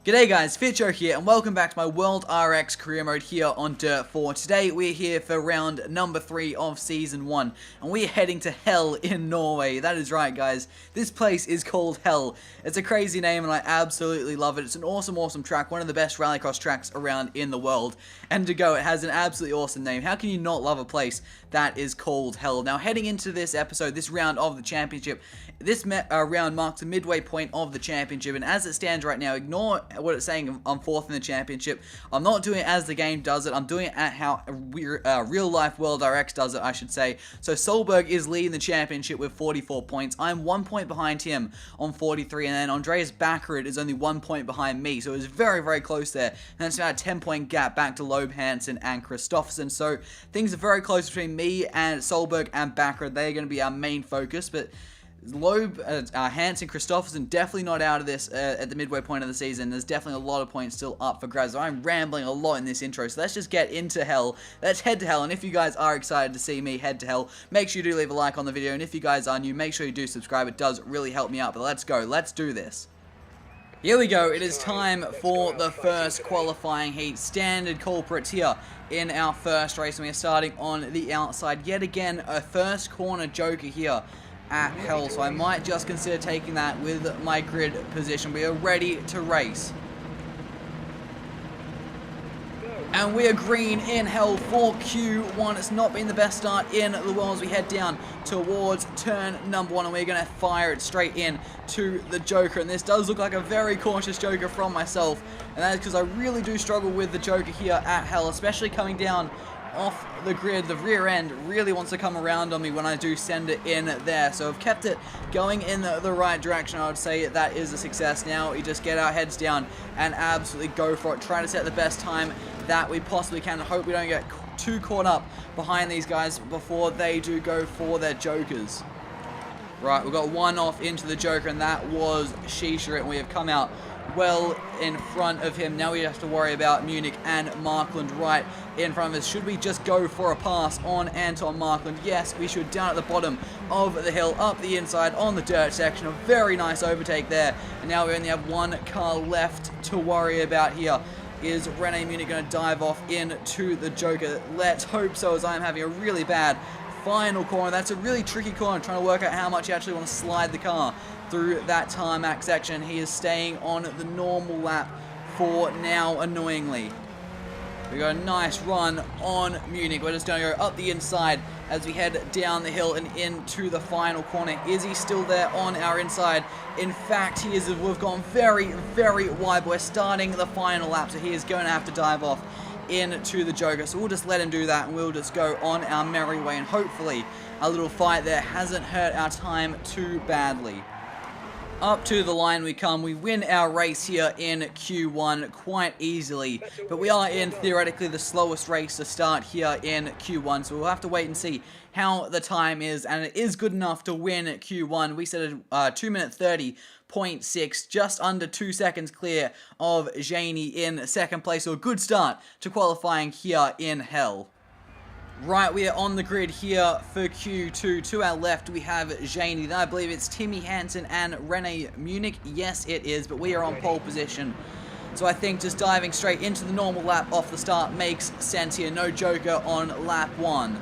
G'day guys, Fitcho here, and welcome back to my World RX career mode here on Dirt 4. Today we're here for round number 3 of Season 1, and we're heading to Hell in Norway. That is right guys, this place is called Hell. It's a crazy name and I absolutely love it. It's an awesome track, one of the best rallycross tracks around in the world. And to go, it has an absolutely awesome name. How can you not love a place that is called Hell? Now heading into this episode, this round of the championship, this round marks a midway point of the championship, and as it stands right now, ignore what it's saying I'm 4th in the championship. I'm not doing it as the game does it. I'm doing it at how real life World RX does it, I should say. So Solberg is leading the championship with 44 points. I'm 1 point behind him on 43, and then Andreas Baccarat is only 1 point behind me. So it was very close there. And that's about a 10-point gap back to Loeb, Hansen, and Kristoffersen. So things are very close between me and Solberg and Baccarat. They're going to be our main focus, but Loeb, Hansen, Kristoffersen definitely not out of this at the midway point of the season. There's definitely a lot of points still up for grabs. I'm rambling a lot in this intro, so let's just get into Hell. Let's head to Hell, and if you guys are excited to see me head to Hell, make sure you do leave a like on the video, and if you guys are new, make sure you do subscribe. It does really help me out, but let's go. Let's do this. Here we go. It is time for the first qualifying heat. Standard culprits here in our first race, and we are starting on the outside. Yet again, a first corner joker here at Hell, so I might just consider taking that with my grid position. We are ready to race. And we are green in Hell for Q1. It's not been the best start in the world as we head down towards turn number 1, and we're going to fire it straight in to the Joker. And this does look like a very cautious Joker from myself, and that is because I really do struggle with the Joker here at Hell, especially coming down off the grid. The rear end really wants to come around on me when I do send it in there. So I've kept it going in the right direction. I would say that is a success. Now we just get our heads down and absolutely go for it. Try to set the best time that we possibly can. Hope we don't get too caught up behind these guys before they do go for their Jokers. Right, we've got one off into the Joker, and that was Shisha, and we have come out well in front of him. Now we have to worry about Munich and Markland right in front of us. Should we just go for a pass on Anton Markland? Yes, we should. Down at the bottom of the hill, up the inside on the dirt section. A very nice overtake there. And now we only have one car left to worry about here. Is Rene Munich going to dive off into the Joker? Let's hope so, as I am having a really bad final corner. That's a really tricky corner, trying to work out how much you actually want to slide the car through that tarmac section. He is staying on the normal lap for now, annoyingly. We got a nice run on Munich. We're just going to go up the inside as we head down the hill and into the final corner. Is he still there on our inside? In fact, he is. We've gone very wide, but we're starting the final lap, so he is going to have to dive off into the Joker. So we'll just let him do that, and we'll just go on our merry way, and hopefully our little fight there hasn't hurt our time too badly. Up to the line we come. We win our race here in Q1 quite easily, but we are in theoretically the slowest race to start here in Q1, so we'll have to wait and see how the time is, and it is good enough to win Q1. We set a 2 minute 30.6, just under 2 seconds clear of Janie in second place, so a good start to qualifying here in Hell. Right, we are on the grid here for Q2. To our left, we have Janie. Then I believe it's TIMMY, HANSEN, and Rene Munich. Yes, it is, but we are on pole position. So I think just diving straight into the normal lap off the start makes sense here. No Joker on lap 1.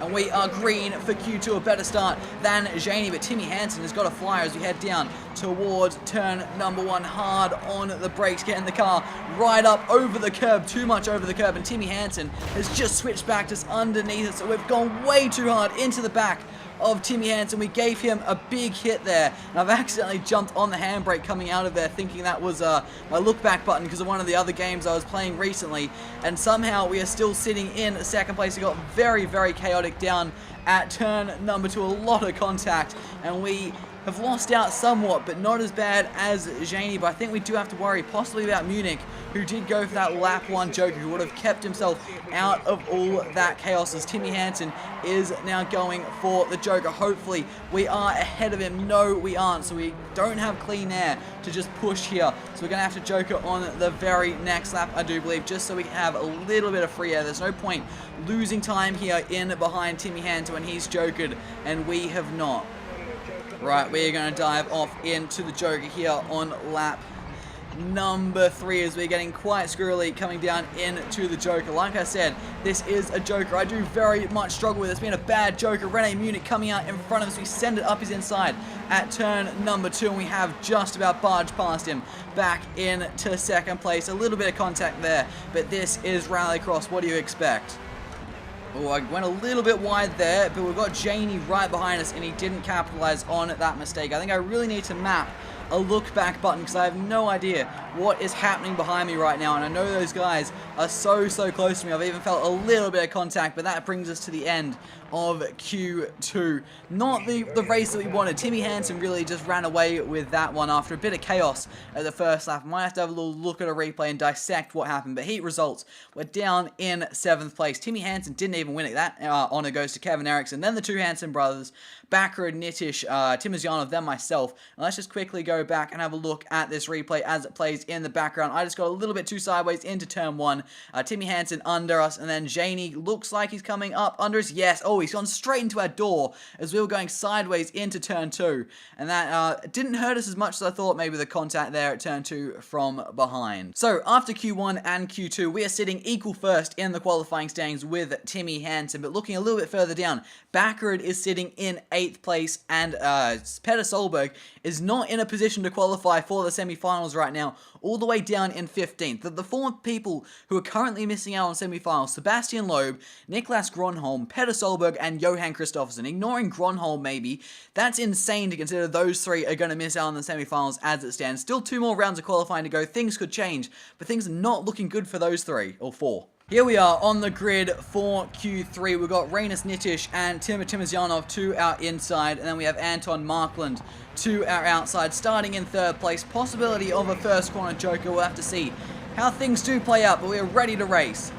And we are green for Q2, a better start than Janie, but TIMMY HANSEN has got a flyer as we head down towards turn number 1. Hard on the brakes, getting the car right up over the curb, too much over the curb, and TIMMY HANSEN has just switched back just underneath it, so we've gone way too hard into the back of TIMMY HANSEN. We gave him a big hit there, and I've accidentally jumped on the handbrake coming out of there, thinking that was my look back button because of one of the other games I was playing recently, and somehow we are still sitting in second place. We got very chaotic down at turn number 2, a lot of contact, and we have lost out somewhat, but not as bad as Janie. But I think we do have to worry possibly about Munich, who did go for that lap 1 Joker, who would have kept himself out of all that chaos, as TIMMY HANSEN is now going for the Joker. Hopefully we are ahead of him. No, we aren't, so we don't have clean air to just push here, so we're going to have to Joker on the very next lap, I do believe, just so we can have a little bit of free air. There's no point losing time here in behind TIMMY HANSEN when he's Jokered, and we have not. Right, we're going to dive off into the Joker here on lap number 3 as we're getting quite squirrely coming down into the Joker. Like I said, this is a Joker I do very much struggle with. It's been a bad Joker. Rene Munich coming out in front of us. We send it up his inside at turn number 2, and we have just about barged past him back into second place. A little bit of contact there, but this is Rallycross. What do you expect? Oh, I went a little bit wide there, but we've got Janie right behind us, and he didn't capitalize on that mistake. I think I really need to map a look back button because I have no idea what is happening behind me right now, and I know those guys are so close to me. I've even felt a little bit of contact, but that brings us to the end of Q2. Not the race that we wanted. Timmy HANSEN really just ran away with that one after a bit of chaos at the first lap. I might have to have a little look at a replay and dissect what happened, but heat results, we're down in 7th place. Timmy HANSEN didn't even win it. That honor goes to Kevin Eriksson, then the two HANSEN brothers, Bakar and Nitish, Timizyanov, then myself. And let's just quickly go back and have a look at this replay as it plays in the background. I just got a little bit too sideways into turn 1. Timmy HANSEN under us, and then Janie looks like he's coming up under us. Yes, oh, he's gone straight into our door as we were going sideways into turn 2. And that didn't hurt us as much as I thought, maybe the contact there at turn 2 from behind. So after Q1 and Q2, we are sitting equal first in the qualifying standings with Timmy HANSEN, but looking a little bit further down, Bakar is sitting in 8th place, and Petter Solberg is not in a position to qualify for the semi-finals right now, all the way down in 15th. The four people who are currently missing out on semi-finals, Sebastian Loeb, Niklas Gronholm, Petter Solberg, and Johan Kristoffersen. Ignoring Gronholm maybe, that's insane to consider those 3 are going to miss out on the semi-finals as it stands. Still 2 more rounds of qualifying to go. Things could change, but things are not looking good for those 3, or 4. Here we are on the grid for Q3. We've got Rainis Nitish and Timizyanov to our inside, and then we have Anton Markland to our outside, starting in 3rd place. Possibility of a first corner Joker. We'll have to see how things do play out, but we are ready to race.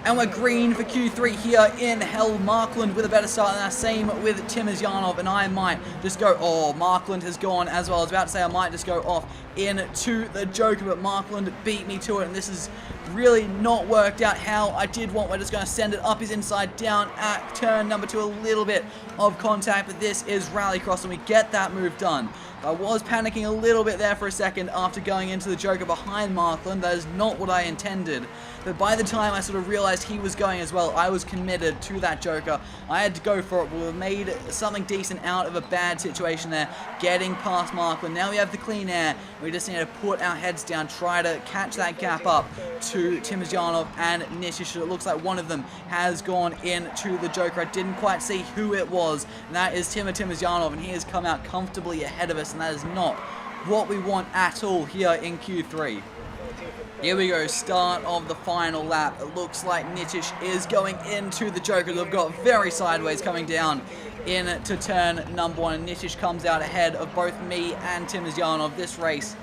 And we're green for Q3 here in hell. Markland with a better start than that. Same with Timizyanov, and I might just go, oh, Markland has gone as well. I was about to say I might just go off into the Joker, but Markland beat me to it, and this has really not worked out how I did want. We're just going to send it up his inside down at turn number 2. A little bit of contact, but this is Rallycross, and we get that move done. I was panicking a little bit there for a second after going into the Joker behind Markland. That is not what I intended. But by the time I sort of realized he was going as well, I was committed to that Joker. I had to go for it. We made something decent out of a bad situation there, getting past Markland. Now we have the clean air. We just need to put our heads down, try to catch that gap up to Timizyanov and Nitish. It looks like one of them has gone into the Joker. I didn't quite see who it was, and that is Timizyanov, and he has come out comfortably ahead of us, and that is not what we want at all here in Q3. Here we go, start of the final lap. It looks like Nitish is going into the Joker. They've got very sideways coming down into turn number 1. And Nitish comes out ahead of both me and Timizyanov. This race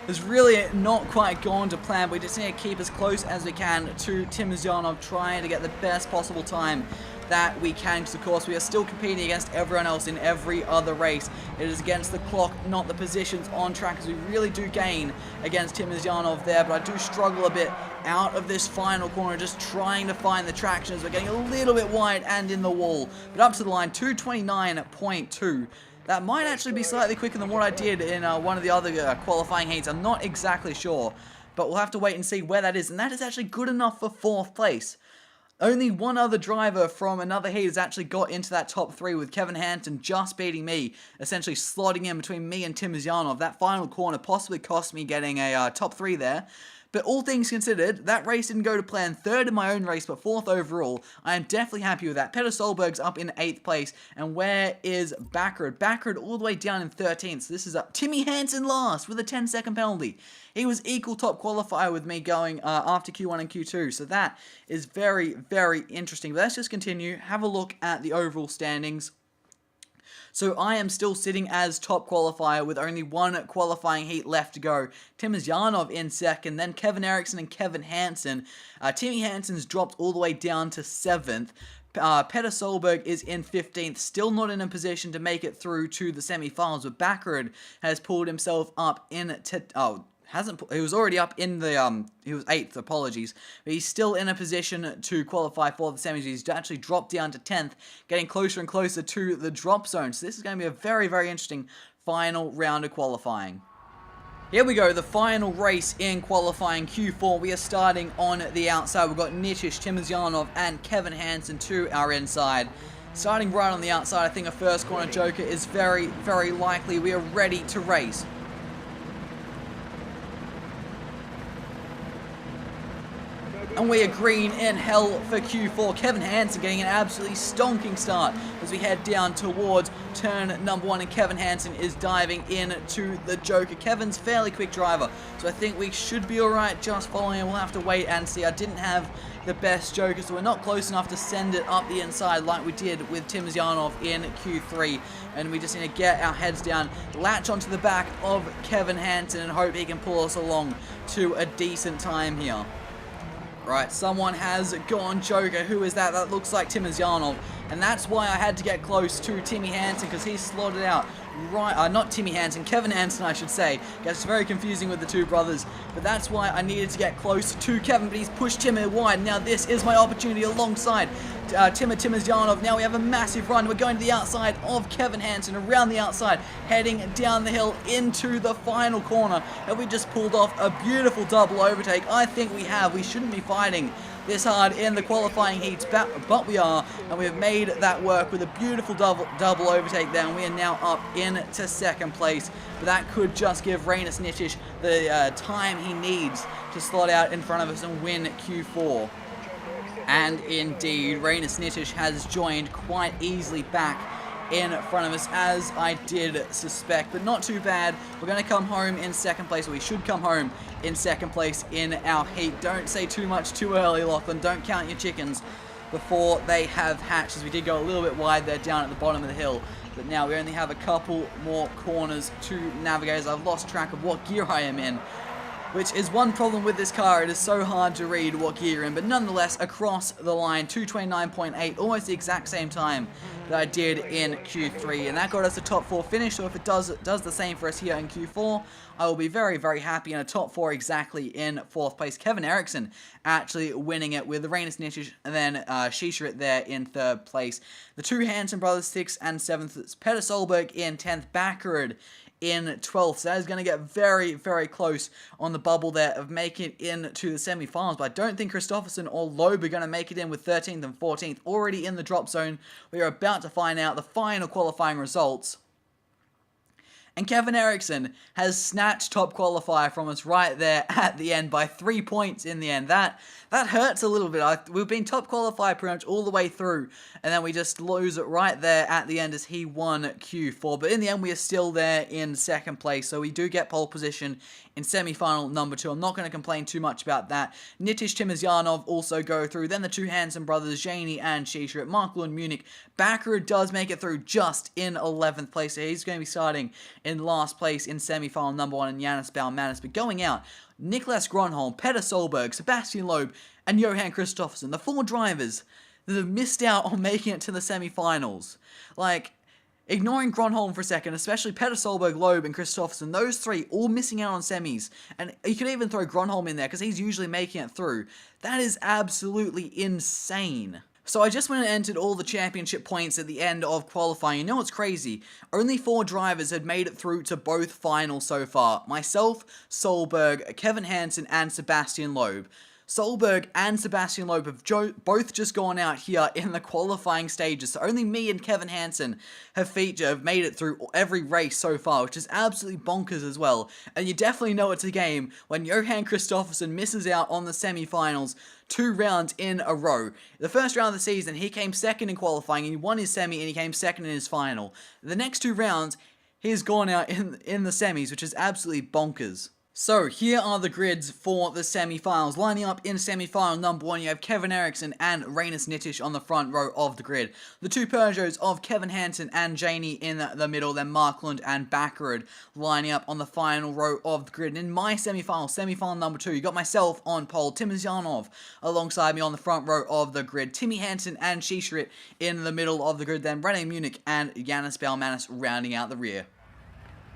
has really not quite gone to plan. We just need to keep as close as we can to Timizyanov, trying to get the best possible time that we can, because of course we are still competing against everyone else in every other race. It is against the clock, not the positions on track, as we really do gain against Timizyanov there, but I do struggle a bit out of this final corner, just trying to find the traction as we're getting a little bit wide and in the wall. But up to the line, 2:29.2. That might actually be slightly quicker than what I did in one of the other qualifying heats. I'm not exactly sure, but we'll have to wait and see where that is. And that is actually good enough for 4th place. Only one other driver from another heat has actually got into that top 3, with Kevin HANSEN just beating me, essentially slotting in between me and Timizyanov. That final corner possibly cost me getting a top 3 there. But all things considered, that race didn't go to plan. 3rd in my own race, but 4th overall. I am definitely happy with that. Petter Solberg's up in 8th place. And where is Bakar? Bakar all the way down in 13th. So this is up. Timmy HANSEN last with a 10-second penalty. He was equal top qualifier with me going after Q1 and Q2. So that is very, very interesting. But let's just continue. Have a look at the overall standings. So I am still sitting as top qualifier with only one qualifying heat left to go. Timizyanov in 2nd, then Kevin Eriksson and Kevin HANSEN. Timmy HANSEN's dropped all the way down to 7th. Petter Solberg is in 15th, still not in a position to make it through to the semi-finals, but Bakar has pulled himself up he was already up in the, he was 8th, apologies, but he's still in a position to qualify for the semis. He's actually dropped down to 10th, getting closer and closer to the drop zone. So this is going to be a very, very interesting final round of qualifying. Here we go, the final race in qualifying Q4. We are starting on the outside. We've got Nitish, Timizyanov, and Kevin Hansen to our inside. Starting right on the outside, I think a first corner joker is very, very likely. We are ready to race. And we are green in hell for Q4. Kevin Hansen getting an absolutely stonking start as we head down towards turn number 1. And Kevin Hansen is diving into the joker. Kevin's fairly quick driver, so I think we should be alright just following him. We'll have to wait and see. I didn't have the best joker, so we're not close enough to send it up the inside like we did with Timizyanov in Q3. And we just need to get our heads down, latch onto the back of Kevin Hansen, and hope he can pull us along to a decent time here. Right, someone has gone joker. Who is that? That looks like Timizyanov. And that's why I had to get close to Timmy Hansen, because he's slotted out right, not Timmy Hansen, Kevin Hansen I should say. Gets very confusing with the two brothers. But that's why I needed to get close to Kevin, but he's pushed Timmy wide. Now this is my opportunity alongside Timizyanov. Now we have a massive run. We're going to the outside of Kevin Hansen, around the outside, heading down the hill into the final corner. And we just pulled off a beautiful double overtake. I think we have. We shouldn't be fighting this hard in the qualifying heats, but we are, and we've made that work with a beautiful double overtake there, and we are now up into second place. But that could just give Rainis Nitish the time he needs to slot out in front of us and win Q4. And indeed, Rainis Nitish has joined quite easily back in front of us, as I did suspect, but not too bad. We're going to come home in second place, or we should come home in second place in our heat. Don't say too much too early, Lachlan. Don't count your chickens before they have hatched, as we did go a little bit wide there down at the bottom of the hill. But now we only have a couple more corners to navigate, as I've lost track of what gear I am in, which is one problem with this car. It is so hard to read what gear you're in, but nonetheless, across the line, 229.8, almost the exact same time that I did in Q3, and that got us a top 4 finish. So if it does the same for us here in Q4, I will be very, very happy, in a top 4 exactly in 4th place. Kevin Eriksson actually winning it with the Rainis Nitish and then Shisharit there in 3rd place. The two Hansen brothers, 6th and 7th. Peter Solberg in 10th. Backerud in 12th. So that is going to get very, very close on the bubble there of making it into the semi-finals. But I don't think Kristoffersson or Loeb are going to make it in with 13th and 14th. Already in the drop zone. We are about to find out the final qualifying results. And Kevin Eriksson has snatched top qualifier from us right there at the end by 3 points in the end. That hurts a little bit. We've been top qualifier pretty much all the way through, and then we just lose it right there at the end as he won Q4. But in the end, we are still there in second place, so we do get pole position in semi-final number 2. I'm not going to complain too much about that. Nitish Timizyanov also go through. Then the two Hansen brothers, Jani and Shisharit. Markle and Munich. Backerud does make it through just in 11th place, so he's going to be starting in last place in semi-final number 1 in Janis Baumanis. But going out, Niklas Gronholm, Peter Solberg, Sebastian Loeb, and Johan Kristoffersson, the 4 drivers that have missed out on making it to the semi-finals. Like, ignoring Gronholm for a second, especially Peter Solberg, Loeb, and Kristoffersson, those 3 all missing out on semis. And you could even throw Gronholm in there because he's usually making it through. That is absolutely insane. So I just went and entered all the championship points at the end of qualifying. You know what's crazy? Only 4 drivers had made it through to both finals so far. Myself, Solberg, Kevin Hansen, and Sebastian Loeb. Solberg and Sebastian Loeb have both just gone out here in the qualifying stages. So only me and Kevin Hansen have made it through every race so far, which is absolutely bonkers as well. And you definitely know it's a game when Johan Kristoffersson misses out on the semi-finals 2 rounds in a row. The first round of the season, he came second in qualifying, and he won his semi, and he came second in his final. The next 2 rounds, he's gone out in the semis, which is absolutely bonkers. So, here are the grids for the semi-finals. Lining up in semi-final number 1, you have Kevin Eriksson and Rainis Nitish on the front row of the grid. The 2 Peugeots of Kevin Hansen and Jani in the middle, then Markland and Backerud lining up on the final row of the grid. And in my semi-final number 2, you got myself on pole, Timizyanov alongside me on the front row of the grid, Timmy Hansen and Shisharit in the middle of the grid, then René Munich and Janis Baumanis rounding out the rear.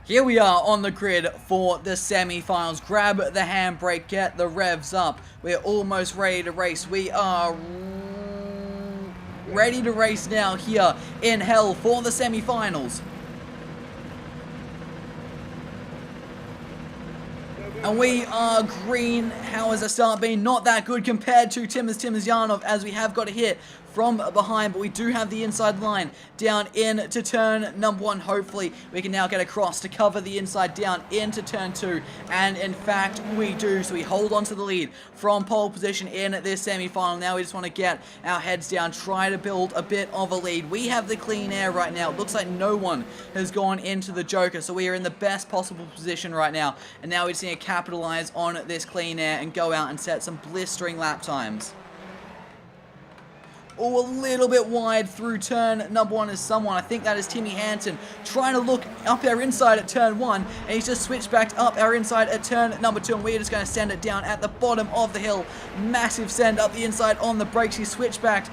Here we are on the grid for the semi-finals. Grab the handbrake, get the revs up. We're almost ready to race. We are ready to race now here in hell for the semi-finals. And we are green. How has the start been? Not that good compared to Timozianov, as we have got a hit from behind, but we do have the inside line down into turn number 1. Hopefully we can now get across to cover the inside down into turn 2, and in fact we do. So we hold on to the lead from pole position in this semi-final. Now we just want to get our heads down, try to build a bit of a lead. We have the clean air right now. It looks like no one has gone into the Joker, so we are in the best possible position right now, and now we just need to capitalize on this clean air and go out and set some blistering lap times. Oh, a little bit wide through turn number 1 is someone. I think that is Timmy Hansen trying to look up our inside at turn 1, and he's just switched back up our inside at turn number 2, and we're just going to send it down at the bottom of the hill. Massive send up the inside on the brakes. He switched back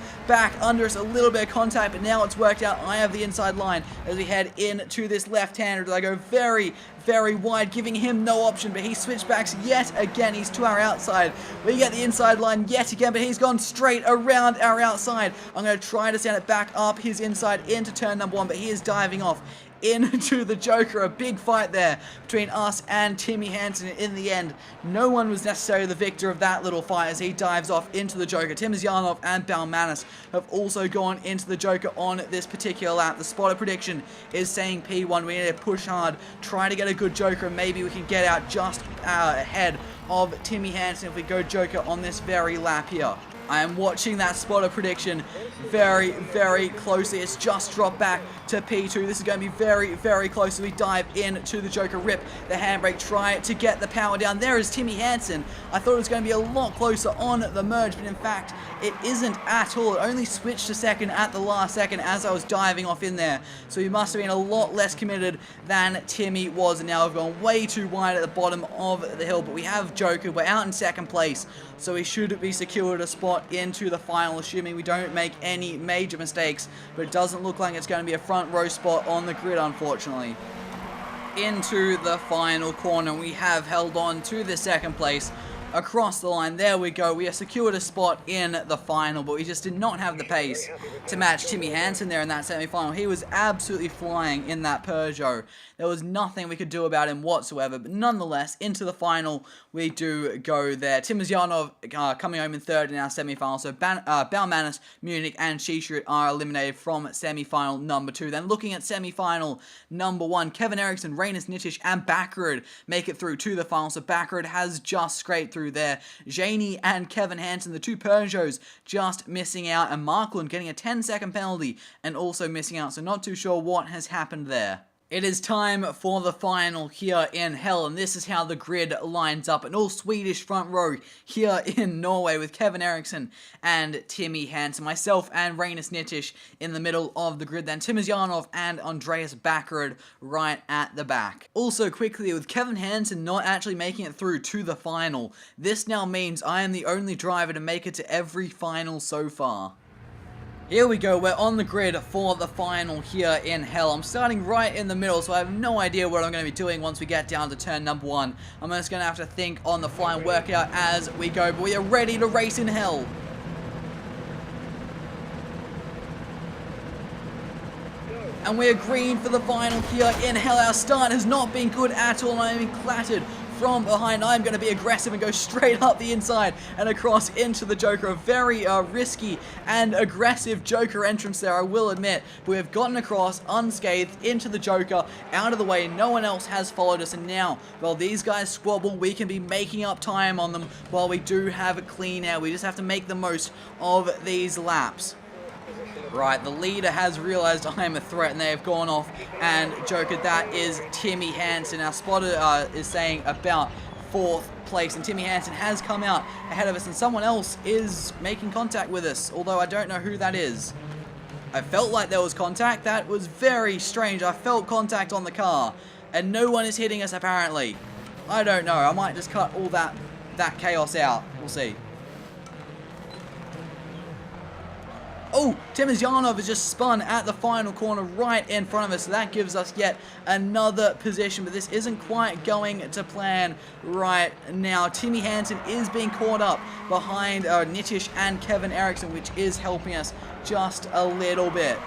under us, a little bit of contact, but now it's worked out. I have the inside line as we head into this left-hander. I go very, very wide, giving him no option, but he switch backs yet again. He's to our outside. We get the inside line yet again, but he's gone straight around our outside. I'm going to try to send it back up his inside into turn number 1, but he is diving off into the Joker. A big fight there between us and Timmy Hansen. In the end, no one was necessarily the victor of that little fight as he dives off into the Joker. Timozianov and Balmanis have also gone into the Joker on this particular lap. The spotter prediction is saying P1. We need to push hard, try to get a good Joker, and maybe we can get out just ahead of Timmy Hansen if we go Joker on this very lap here. I am watching that spotter prediction very, very closely. It's just dropped back to P2. This is going to be very, very close as we dive into the Joker. Rip the handbrake, try to get the power down. There is Timmy Hansen. I thought it was going to be a lot closer on the merge, but in fact, it isn't at all. It only switched to second at the last second as I was diving off in there. So he must have been a lot less committed than Timmy was. And now I've gone way too wide at the bottom of the hill, but we have Joker. We're out in second place, so we should be secured a spot into the final, assuming we don't make any major mistakes, but it doesn't look like it's going to be a front row spot on the grid, unfortunately. Into the final corner, we have held on to the second place across the line. There we go. We have secured a spot in the final, but we just did not have the pace to match Timmy Hansen there in that semi-final. He was absolutely flying in that Peugeot. There was nothing we could do about him whatsoever, but nonetheless, into the final we do go there. Timozianov coming home in third in our semi-final, so Balmanis, Munich, and Shishu are eliminated from semi-final number 2. Then looking at semi-final number 1, Kevin Eriksson, Rainis Nitish, and Backrud make it through to the final, so Backrud has just scraped through there. Janie and Kevin Hansen, the two Peugeots, just missing out, and Markland getting a 10-second penalty and also missing out, so not too sure what has happened there. It is time for the final here in Hell, and this is how the grid lines up. An all-Swedish front row here in Norway with Kevin Eriksson and Timmy Hansen. Myself and Rainis Nitish in the middle of the grid, then Timozianov and Andreas Backrud right at the back. Also quickly, with Kevin Hansen not actually making it through to the final, this now means I am the only driver to make it to every final so far. Here we go, we're on the grid for the final here in Hell. I'm starting right in the middle, so I have no idea what I'm going to be doing once we get down to turn number 1. I'm just going to have to think on the fly and work it out as we go, but we are ready to race in Hell. And we are green for the final here in Hell. Our start has not been good at all, and I'm being clattered from behind. I'm going to be aggressive and go straight up the inside and across into the Joker. A very risky and aggressive Joker entrance there, I will admit. But we have gotten across unscathed into the Joker, out of the way. No one else has followed us, and now, while these guys squabble, we can be making up time on them while we do have a clean air. We just have to make the most of these laps. Right, the leader has realized I am a threat, and they have gone off and Joker. That is Timmy Hansen. Our spotter is saying about 4th place, and Timmy Hansen has come out ahead of us, and someone else is making contact with us, although I don't know who that is. I felt like there was contact. That was very strange. I felt contact on the car, and no one is hitting us apparently. I don't know. I might just cut all that chaos out. We'll see. Oh, Timozianov has just spun at the final corner right in front of us, so that gives us yet another position, but this isn't quite going to plan right now. Timmy Hansen is being caught up behind Nitish and Kevin Eriksson, which is helping us just a little bit.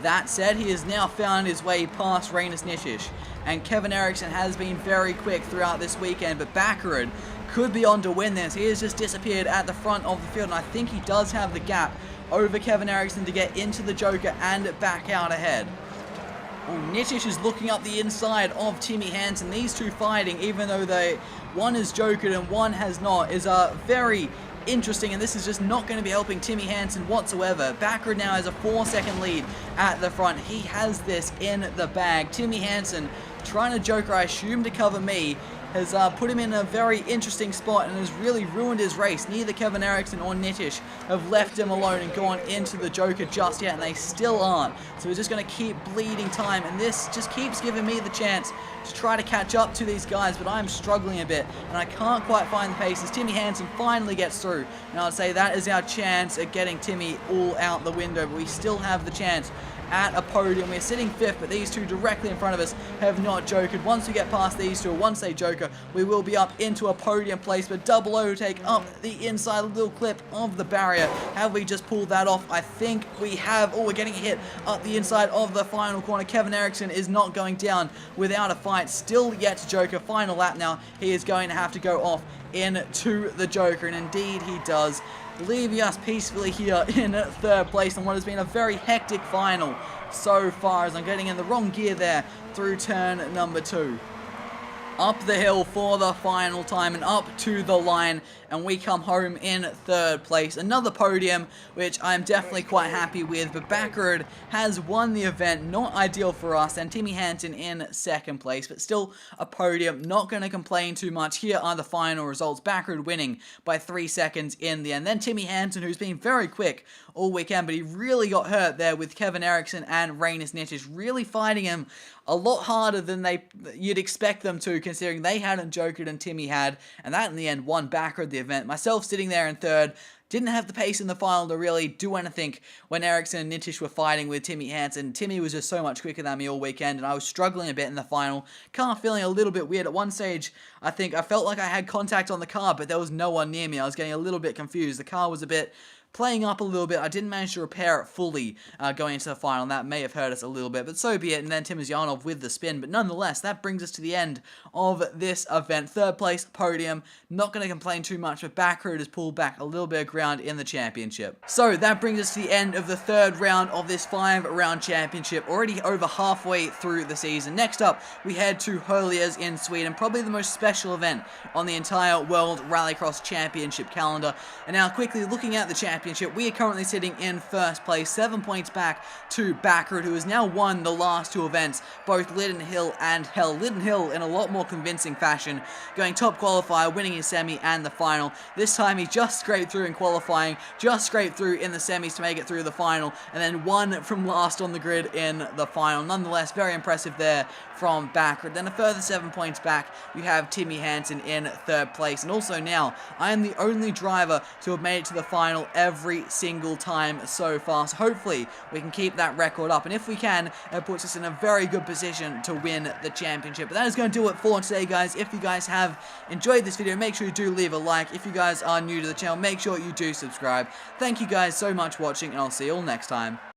That said, he has now found his way past Rainis Nitish, and Kevin Eriksson has been very quick throughout this weekend, but Baccarin could be on to win this. He has just disappeared at the front of the field, and I think he does have the gap over Kevin Eriksson to get into the Joker and back out ahead. Oh, Nitish is looking up the inside of TIMMY HANSEN. These two fighting, even though one is jokered and one has not, is very interesting, and this is just not going to be helping TIMMY HANSEN whatsoever. Baccarin now has a 4-second lead at the front. He has this in the bag. TIMMY HANSEN trying to joker, I assume, to cover me, has put him in a very interesting spot and has really ruined his race. Neither Kevin Eriksson or Nitish have left him alone and gone into the Joker just yet, and they still aren't. So we're just going to keep bleeding time, and this just keeps giving me the chance to try to catch up to these guys, but I'm struggling a bit, and I can't quite find the pace as TIMMY HANSEN finally gets through. And I'd say that is our chance at getting Timmy all out the window, but we still have the chance at a podium. We're sitting 5th, but these two directly in front of us have not jokered. Once we get past these two, or once they joker, we will be up into a podium place, but double overtake up the inside little clip of the barrier. Have we just pulled that off? I think we have. Oh, we're getting hit up the inside of the final corner. Kevin Eriksson is not going down without a fight. Still yet to joker. Final lap now. He is going to have to go off into the Joker, and indeed he does, leaving us peacefully here in 3rd place on what has been a very hectic final so far, as I'm getting in the wrong gear there through turn number 2. Up the hill for the final time and up to the line, and we come home in 3rd place. Another podium, which I'm definitely quite happy with, but Baccarin has won the event. Not ideal for us, and TIMMY HANSEN in 2nd place, but still a podium. Not going to complain too much. Here are the final results. Baccarin winning by 3 seconds in the end. Then TIMMY HANSEN, who's been very quick all weekend, but he really got hurt there with Kevin Eriksson and Rainis Nitish really fighting him a lot harder than you'd expect them to, considering they hadn't jokered and Timmy had, and that in the end won Baccarin the event. Myself sitting there in 3rd, didn't have the pace in the final to really do anything when Eriksson and Nitish were fighting with TIMMY HANSEN. Timmy was just so much quicker than me all weekend, and I was struggling a bit in the final. Car feeling a little bit weird. At one stage, I think I felt like I had contact on the car, but there was no one near me. I was getting a little bit confused. The car was a bit playing up a little bit. I didn't manage to repair it fully going into the final, and that may have hurt us a little bit, but so be it. And then Timosyanov with the spin, but nonetheless, that brings us to the end of this event. 3rd place, podium. Not going to complain too much, but Baccarin has pulled back a little bit of ground in the championship. So that brings us to the end of the 3rd round of this 5-round championship, already over halfway through the season. Next up, we head to Holiers in Sweden, probably the most special event on the entire World Rallycross Championship calendar. And now quickly looking at the championship, we are currently sitting in 1st place, 7 points back to Baccarin, who has now won the last 2 events, both Lydden Hill and Hell. Lydden Hill in a lot more convincing fashion, going top qualifier, winning his semi and the final. This time he just scraped through in qualifying, just scraped through in the semis to make it through the final, and then won from last on the grid in the final. Nonetheless, very impressive there from Baccarin. Then a further 7 points back, you have TIMMY HANSEN in 3rd place, and also now I am the only driver to have made it to the final every single time so far. So hopefully we can keep that record up, and if we can, it puts us in a very good position to win the championship. But that is going to do it for today, guys. If you guys have enjoyed this video, make sure you do leave a like. If you guys are new to the channel, make sure you do subscribe. Thank you guys so much for watching, and I'll see you all next time.